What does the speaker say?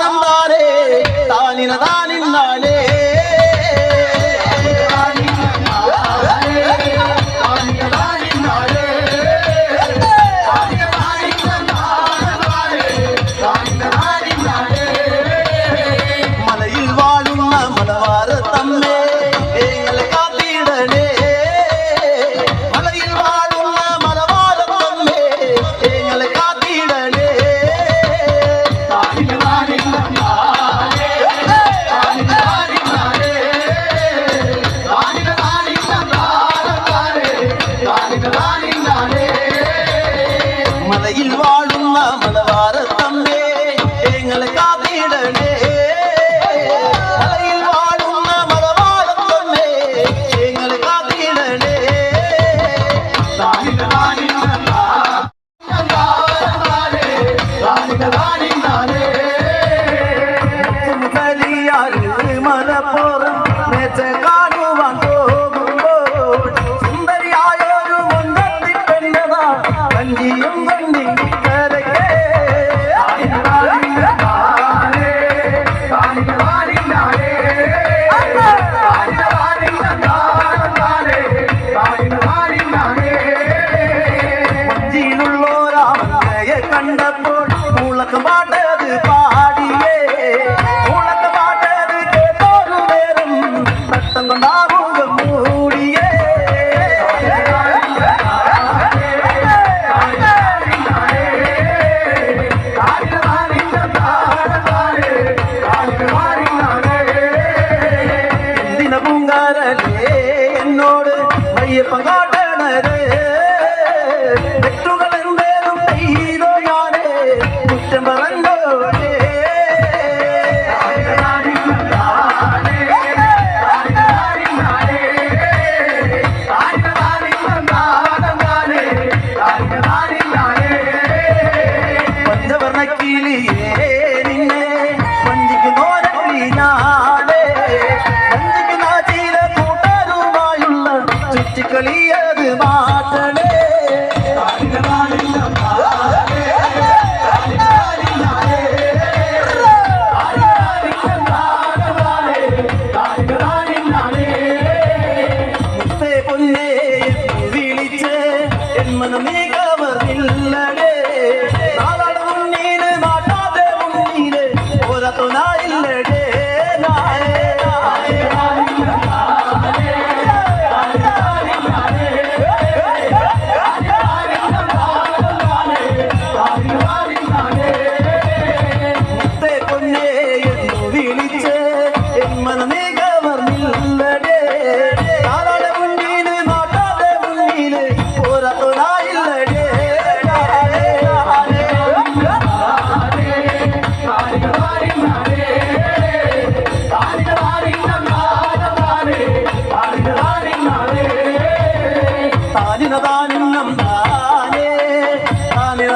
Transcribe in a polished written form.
താനന്താനേ താനിന താനിന്നാനേ മലയിൽ വാഴുന്ന മലവാര തമ്മേ എങ്ങളെ കാത്തിടണേ മലയിൽ വാഴുന്ന മലവാര തമ്മേ എങ്ങളെ കാത്തിടണേ മലയിൽ വാഴുന്ന മലവാര തമ്മേ എങ്ങളെ കാത്തിടണേ മലയിൽ വാഴുന്ന മലവാര തമ്മേ എങ്ങളെ കാത്തിടണേ മലപ്പുറം നേച്ച കാണുവാൻ പോകുമ്പോൾ സുന്ദരിയായൊരു മുൻപത്തി പെണ്ണതാ കഞ്ചിയും കണ്ണി കരക്കേ മഞ്ചിയിലുള്ളോരാമയെ കണ്ടപ്പോൾ മൂളക്ക് പാട്ടത് പാടിയേ മൂളക്ക് പാട്ടത് കേട്ടോരു നേരം നട്ടം കൊണ്ടാമുഖം മൂടിയേ എന്തിന പൂങ്കാരല്ലേ എന്നോട് അയ്യപ്പൻ കാട്ടണരേ തെറ്റുകൾ എന്തേലും ചെയ്തോ ഞാനേ കുറ്റം പറഞ്ഞോടേ പഞ്ചവർണ്ണക്കിളിയേ നിന്നെ വഞ്ചിക്കുന്നോരല്ലി ഞാനേ വഞ്ചിക്കുന്ന ചില കൂട്ടരുമായുള്ള ചുറ്റിക്കളിയത് മാറ്റണേ മുത്തേ പൊന്നേ എന്ന് വിളിച്ച് എന്മനം നീ കവർന്നില്ലടേ നാളാട് മുന്നീല് മാറ്റാതെ മുന്നീല് ഒരത്തുനായില്ലടേ നായേ മുത്തേ പൊന്നേ എന്ന് വിളിച്ച് എന്മനം നീ കവർന്നില്ലടേ നാളാട് മുന്നീല് മാറ്റാതെ മുന്നീല് ഒരത്തുനായില്ലടേ താനിന താനിന്നം താനേ താനിന